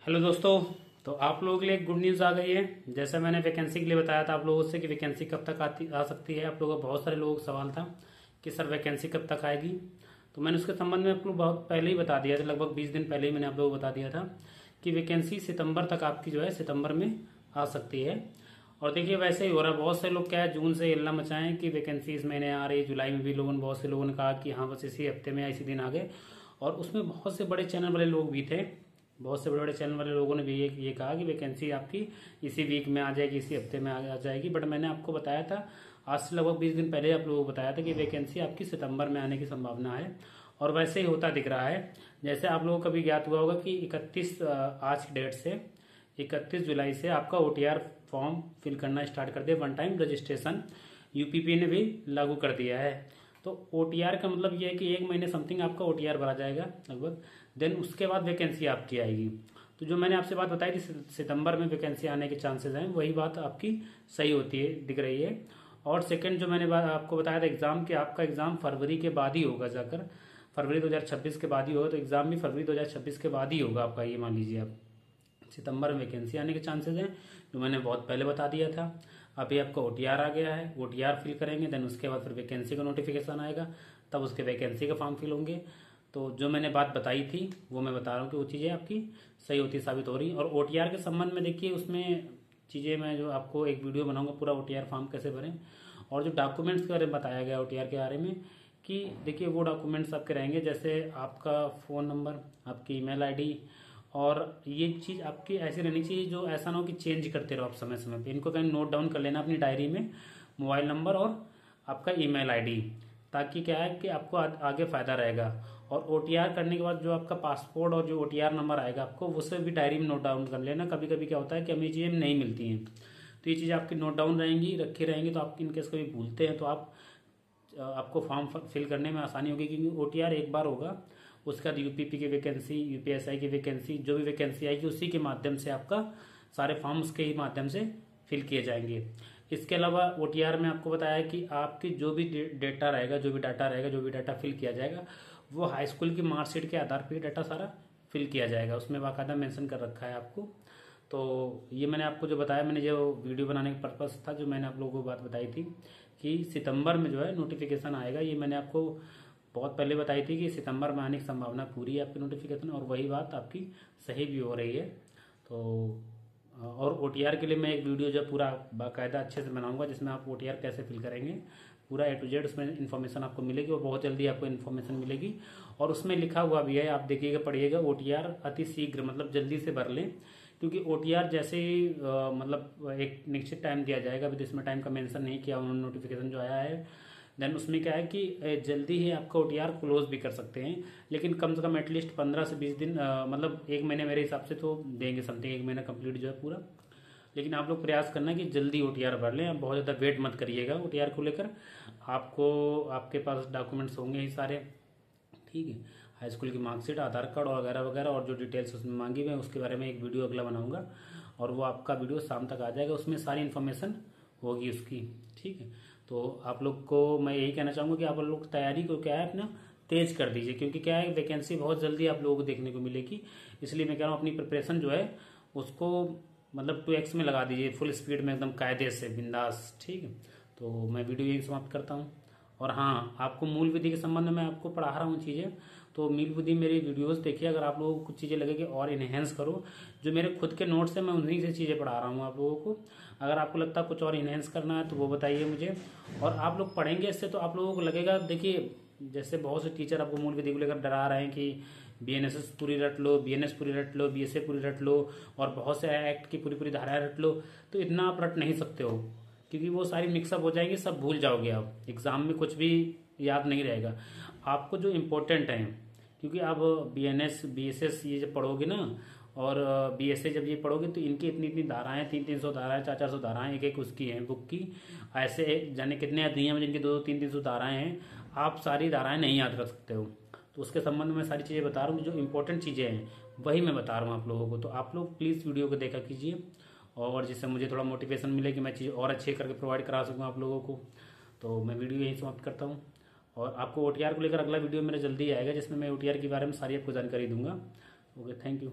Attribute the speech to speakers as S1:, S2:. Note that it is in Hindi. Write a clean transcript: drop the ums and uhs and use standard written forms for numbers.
S1: हेलो दोस्तों। तो आप लोगों के लिए एक गुड न्यूज़ आ गई है। जैसे मैंने वैकेंसी के लिए बताया था आप लोगों से कि वैकेंसी कब तक आ सकती है। आप लोगों का बहुत सारे लोगों का सवाल था कि सर वैकेंसी कब तक आएगी। तो मैंने उसके संबंध में आप लोग बहुत पहले ही बता दिया था, लगभग 20 दिन पहले ही मैंने आप लोगों को बता दिया था कि वैकेंसी सितंबर तक आपकी जो है सितंबर में आ सकती है। और देखिए वैसे ही हो रहा है, बहुत से लोग क्या है जून से हल्ला मचाएं कि वैकेंसी इस महीने आ रही है। जुलाई में भी बहुत से लोगों ने कहा कि हाँ बस इसी हफ्ते में या इसी दिन आ गए। और उसमें बहुत से बड़े चैनल वाले लोग भी थे, बहुत से बड़े बड़े चैनल वाले लोगों ने भी ये कहा कि वैकेंसी आपकी इसी वीक में आ जाएगी, इसी हफ्ते में आ जाएगी। बट मैंने आपको बताया था आज से लगभग 20 दिन पहले आप लोगों को बताया था कि वैकेंसी आपकी सितंबर में आने की संभावना है। और वैसे ही होता दिख रहा है। जैसे आप लोगों को कभी ज्ञात हुआ होगा कि 31 आज की डेट से 31 जुलाई से आपका ओटीआर फॉर्म फिल करना स्टार्ट कर दिया। वन टाइम रजिस्ट्रेशन यूपीपी ने भी लागू कर दिया है। तो ओटीआर का मतलब ये है कि एक महीने समथिंग आपका ओटीआर भरा जाएगा लगभग। देन उसके बाद वैकेंसी आपकी आएगी। तो जो मैंने आपसे बात बताई थी सितंबर में वैकेंसी आने के चांसेस हैं, वही बात आपकी सही होती है, दिख रही है। और सेकंड जो मैंने आपको बताया था एग्जाम कि आपका एग्जाम फरवरी के बाद ही होगा, जाकर फरवरी 2026 के बाद ही होगा। तो एग्जाम भी फरवरी 2026 के बाद ही होगा आपका, ये मान लीजिए आप। सितंबर में वैकेंसी आने के चांसेस हैं, जो मैंने बहुत पहले बता दिया था। अभी आपका ओटीआर आ गया है, ओटीआर फिल करेंगे, देन उसके बाद फिर वैकेंसी का नोटिफिकेशन आएगा, तब उसके वैकेंसी का फॉर्म फिल होंगे। तो जो मैंने बात बताई थी वो मैं बता रहा हूँ कि वो चीज़ें आपकी सही होती साबित हो रही। और ओटीआर के संबंध में देखिए उसमें चीज़ें मैं जो आपको एक वीडियो बनाऊंगा पूरा ओटीआर फॉर्म कैसे भरें। और जो डॉक्यूमेंट्स के बारे में बताया गया ओटीआर के बारे में कि देखिए वो डॉक्यूमेंट्स आपके रहेंगे, जैसे आपका फ़ोन नंबर, आपकी ईमेल आईडी। और ये चीज़ आपकी ऐसी रहनी चाहिए जो ऐसा ना हो कि चेंज करते रहो आप समय समय पे। इनको कहीं नोट डाउन कर लेना अपनी डायरी में, मोबाइल नंबर और आपका ईमेल आईडी, ताकि क्या है कि आपको आगे फायदा रहेगा। और ओटीआर करने के बाद जो आपका पासपोर्ट और जो ओटीआर नंबर आएगा आपको, उसे भी डायरी में नोट डाउन कर लेना। कभी कभी क्या होता है कि हमें चीज़ें नहीं मिलती हैं, तो ये चीज़ आपकी नोट डाउन रहेंगी, रखी रहेंगी। तो आप इनकेस कभी भूलते हैं तो आपको फॉर्म फिल करने में आसानी होगी, क्योंकि ओटीआर एक बार होगा, उसके बाद यूपीपी की वैकेंसी, यूपीएसआई की वैकेंसी, जो भी वैकेंसी आएगी उसी के माध्यम से आपका सारे फॉर्म्स के ही माध्यम से फिल किए जाएंगे। इसके अलावा ओटीआर में आपको बताया कि आपकी जो भी डेटा रहेगा, जो भी डाटा रहेगा, जो भी डाटा फिल किया जाएगा, वो हाई स्कूल की मार्कशीट के आधार पर डाटा सारा फिल किया जाएगा। उसमें बाकायदा मेंशन कर रखा है आपको। तो ये मैंने आपको जो बताया, मैंने जो वीडियो बनाने का पर्पस था, जो मैंने आप लोगों को बात बताई थी कि सितंबर में जो है नोटिफिकेशन आएगा, ये मैंने आपको बहुत पहले बताई थी कि सितंबर में आने की संभावना पूरी है आपकी नोटिफिकेशन। और वही बात आपकी सही भी हो रही है। तो और ओटीआर के लिए मैं एक वीडियो जो पूरा बाकायदा अच्छे से बनाऊंगा, जिसमें आप ओटीआर कैसे फिल करेंगे पूरा ए टू जेड, उसमें इन्फॉर्मेशन आपको मिलेगी और बहुत जल्दी आपको इन्फॉर्मेशन मिलेगी। और उसमें लिखा हुआ भी है, आप देखिएगा पढ़िएगा, ओटीआर अति शीघ्र मतलब जल्दी से भर लें। क्योंकि ओटीआर जैसे ही मतलब एक निश्चित टाइम दिया जाएगा, अभी तो इसमें टाइम का मेंशन नहीं किया उन्होंने, नोटिफिकेशन जो आया है। देन उसमें क्या है कि जल्दी ही आपका ओटीआर क्लोज भी कर सकते हैं, लेकिन कम से कम एटलीस्ट 15 से 20 दिन मतलब एक महीने मेरे हिसाब से तो देंगे, समथिंग एक महीना कंप्लीट जो है पूरा। लेकिन आप लोग प्रयास करना कि जल्दी ओटीआर भर लें, आप बहुत ज़्यादा वेट मत करिएगा ओटीआर को लेकर। आपको आपके पास डॉक्यूमेंट्स होंगे ही सारे, ठीक है, हाई स्कूल की मार्कशीट, आधार कार्ड वगैरह वगैरह, और जो डिटेल्स उसमें मांगी हुई है उसके बारे में एक वीडियो अगला बनाऊंगा। और वो आपका वीडियो शाम तक आ जाएगा, उसमें सारी इन्फॉर्मेशन होगी उसकी, ठीक है। तो आप लोग को मैं यही कहना चाहूँगा कि आप लोग तैयारी को क्या है अपना तेज कर दीजिए, क्योंकि क्या है वैकेंसी बहुत जल्दी आप लोगों को देखने को मिलेगी। इसलिए मैं कह रहा हूँ अपनी प्रिपरेशन जो है उसको मतलब 2x में लगा दीजिए, फुल स्पीड में एकदम कायदे से बिंदास, ठीक है। तो मैं वीडियो यही समाप्त करता हूँ। और हाँ, आपको मूल विधि के संबंध में मैं आपको पढ़ा रहा हूँ चीज़ें, तो मूल विधि मेरी वीडियोस देखिए। अगर आप लोगों को कुछ चीज़ें लगे कि और इन्हेंस करो, जो मेरे खुद के नोट्स हैं मैं उन्हीं से चीज़ें पढ़ा रहा हूँ आप लोगों को। अगर आपको लगता है कुछ और इन्हेंस करना है तो वो बताइए मुझे। और आप लोग पढ़ेंगे इससे तो आप लोगों को लगेगा, देखिए जैसे बहुत से टीचर आपको मूल विधि को लेकर डरा रहे हैं कि बीएनएसएस पूरी रट लो, बीएनएस पूरी रट लो, बीएसए पूरी रट लो, और बहुत से एक्ट की पूरी पूरी धाराएं रट लो। तो इतना आप रट नहीं सकते हो, क्योंकि वो सारी मिक्सअप हो जाएगी, सब भूल जाओगे आप, एग्जाम में कुछ भी याद नहीं रहेगा आपको जो इम्पोर्टेंट है। क्योंकि आप बीएनएस बीएसएस ये जब पढ़ोगे ना, और बीएसए जब ये पढ़ोगे, तो इनकी इतनी इतनी धाराएं, 300-300 धाराएं, 400-400 धाराएं एक एक उसकी हैं बुक की। ऐसे जाने कितने अधिनियम में जिनकी 200-300 धाराएं हैं, आप सारी धाराएं नहीं याद रख सकते हो। तो उसके संबंध में सारी चीज़ें बता रहा हूँ, जो इंपॉर्टेंट चीज़ें हैं वही मैं बता रहा हूँ आप लोगों को। तो आप लोग प्लीज़ वीडियो को देखा कीजिए, और जिससे मुझे थोड़ा मोटिवेशन मिले कि मैं चीज़ और अच्छे करके प्रोवाइड करा सकूँ आप लोगों को। तो मैं वीडियो यहीं समाप्त करता हूँ। और आपको ओटीआर को लेकर अगला वीडियो मेरा जल्दी आएगा, जिसमें मैं ओटीआर के बारे में सारी आपको जानकारी दूंगा। Okay, thank you.